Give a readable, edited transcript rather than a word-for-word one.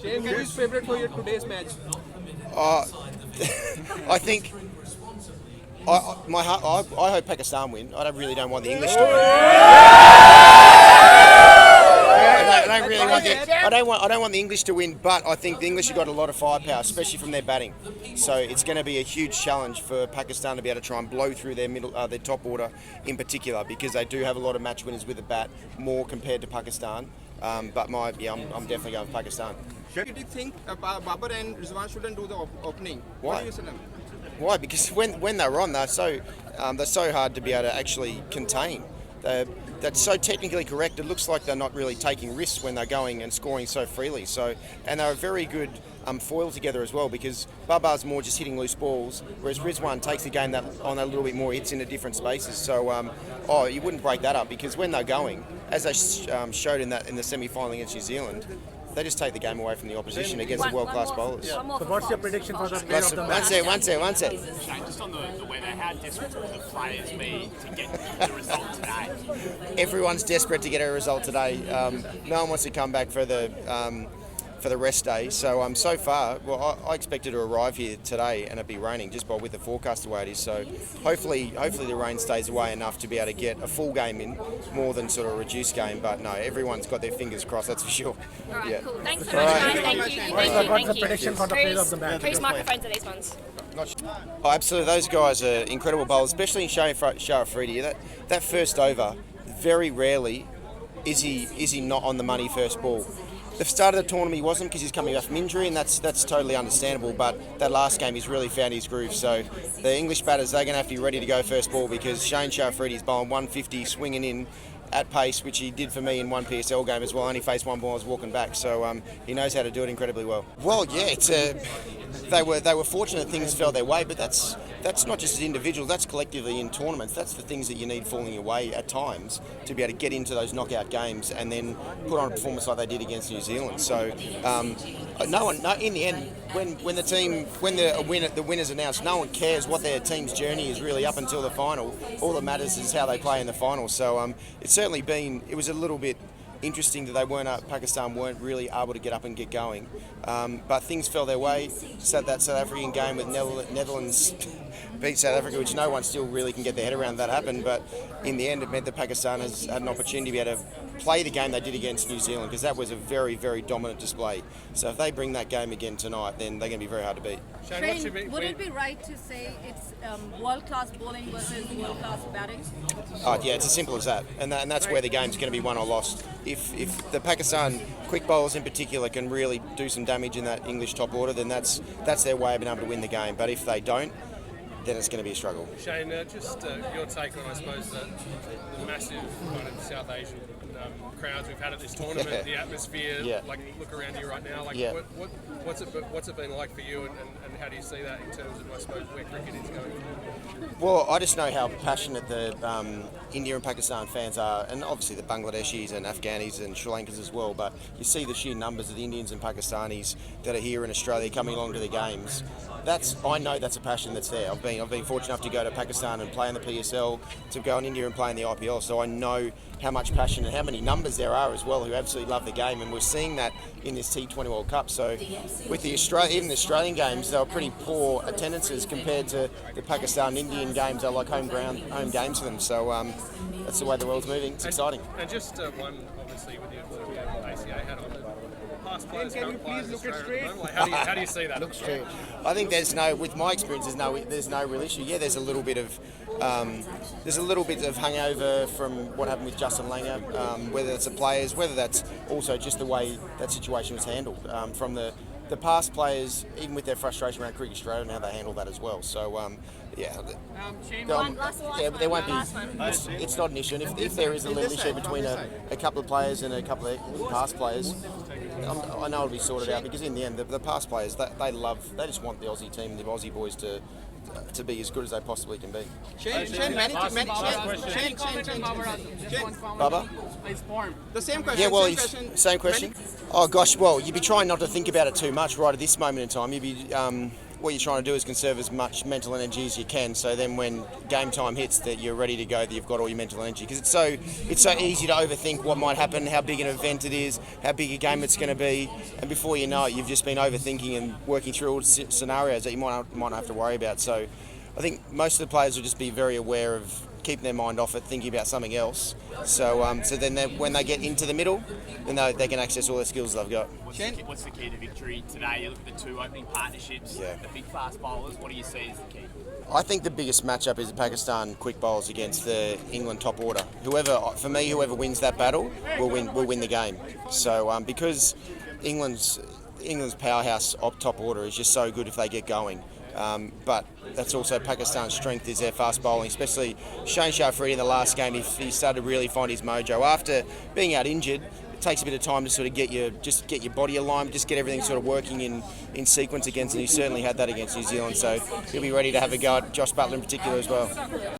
Shane, who is favourite for your today's match? I think I hope Pakistan win. I really don't want the English to win. I don't want the English to win, but I think the English have got a lot of firepower, especially from their batting. So it's going to be a huge challenge for Pakistan to be able to try and blow through their their top order in particular, because they do have a lot of match winners with the bat, more compared to Pakistan. I'm definitely going with Pakistan. Do you think Babar and Rizwan shouldn't do the opening? Why? What do you say? Why? Because when they're on, they're so hard to be able to actually contain. That's so technically correct. It looks like they're not really taking risks when they're going and scoring so freely. And they're a very good foil together as well, because Babar's more just hitting loose balls, whereas Rizwan takes the game on a little bit more, hits into different spaces. So you wouldn't break that up, because when they're going, as they showed in the semi-final against New Zealand, they just take the game away from the opposition against the world-class bowlers. So what's your prediction for the player of the match? One sec. Shane, just on the weather, how desperate will the players be to get the result today? Everyone's desperate to get a result today. No one wants to come back for the rest day. So so far, I expect it to arrive here today and it be raining, just with the forecast the way it is. So hopefully the rain stays away enough to be able to get a full game in, more than sort of a reduced game. But no, everyone's got their fingers crossed, that's for sure. All right, yeah. cool. Thanks so much, guys. Thank you. What's the prediction for the player of the match? Who's microphones are these ones? Oh, absolutely. Those guys are incredible bowlers, especially in Shah Afridi. That first over, very rarely is he not on the money first ball. The start of the tournament he wasn't, because he's coming back from injury, and that's totally understandable. But that last game he's really found his groove. So the English batters, they're going to have to be ready to go first ball, because Shah Afridi's bowling 150, swinging in at pace, which he did for me in one PSL game as well. Only faced one ball, I was walking back. So he knows how to do it incredibly well. Well, yeah, they were fortunate things fell their way, but that's not just as individuals, that's collectively in tournaments. That's the things that you need falling your way at times to be able to get into those knockout games and then put on a performance like they did against New Zealand. So in the end, when the winner's announced, no one cares what their team's journey is really up until the final. All that matters is how they play in the final. So it's certainly it was a little bit interesting that Pakistan weren't really able to get up and get going, but things fell their way. So that South African game with Netherlands beat South Africa, which no one still really can get their head around that happened, but in the end it meant that Pakistan has had an opportunity to be able to play the game they did against New Zealand, because that was a very, very dominant display. So if they bring that game again tonight, then they're going to be very hard to beat. Shane, would it be right to say it's world-class bowling versus world-class batting? Yeah, it's as simple as that, and that's where the game's going to be won or lost. If the Pakistan quick bowlers in particular can really do some damage in that English top order, then that's their way of being able to win the game. But if they don't, then it's going to be a struggle. Shane, just your take on, I suppose, the massive kind of South Asian crowds we've had at this tournament, the atmosphere. Like, look around you right now. Like, what's it been like for you, and how do you see that in terms of, I suppose, where cricket is going? Well, I just know how passionate the India and Pakistan fans are, and obviously the Bangladeshis and Afghanis and Sri Lankans as well, but you see the sheer numbers of the Indians and Pakistanis that are here in Australia coming along to the games. I know that's a passion that's there. I've been fortunate enough to go to Pakistan and play in the PSL, to go in India and play in the IPL, so I know how much passion and how many numbers there are as well who absolutely love the game, and we're seeing that in this T20 World Cup. So with even the Australian games, they were pretty poor attendances compared to the Pakistan-Indian games. They're like home games for them. So that's the way the world's moving. It's exciting. And just one, obviously, with your ACA hat on, past players, current players, how do you see that? Looks true. I think with my experience, there's no real issue. Yeah, there's a little bit of hangover from what happened with Justin Langer, whether it's the players, whether that's also just the way that situation was handled from the past players, even with their frustration around Cricket Australia and how they handle that as well. So Shane, there won't be. It's not an issue. And if there is a little issue between a couple of players and a couple of past players, I know it'll be sorted out, because in the end, the past players, they just want the Aussie team and the Aussie boys to be as good as they possibly can be. Shane, Baba? The same question. Yeah, well, same question. Oh gosh, well, you'd be trying not to think about it too much right at this moment in time. You'd be what you're trying to do is conserve as much mental energy as you can. So then, when game time hits, that you're ready to go. That you've got all your mental energy, because it's so easy to overthink what might happen, how big an event it is, how big a game it's going to be, and before you know it, you've just been overthinking and working through all the scenarios that you might not have to worry about. So I think most of the players will just be very aware of keeping their mind off it, thinking about something else. So then when they get into the middle, then they can access all the skills they've got. What's the key to victory today? You look at the two opening partnerships, the big fast bowlers. What do you see as the key? I think the biggest matchup is the Pakistan quick bowlers against the England top order. Whoever wins that battle will win the game. So because England's powerhouse top order is just so good if they get going. But that's also Pakistan's strength is their fast bowling, especially Shaheen Afridi in the last game. He started to really find his mojo after being out injured. It takes a bit of time to sort of get your body aligned, just get everything sort of working in sequence against, and he certainly had that against New Zealand. So he'll be ready to have a go at Josh Butler in particular as well.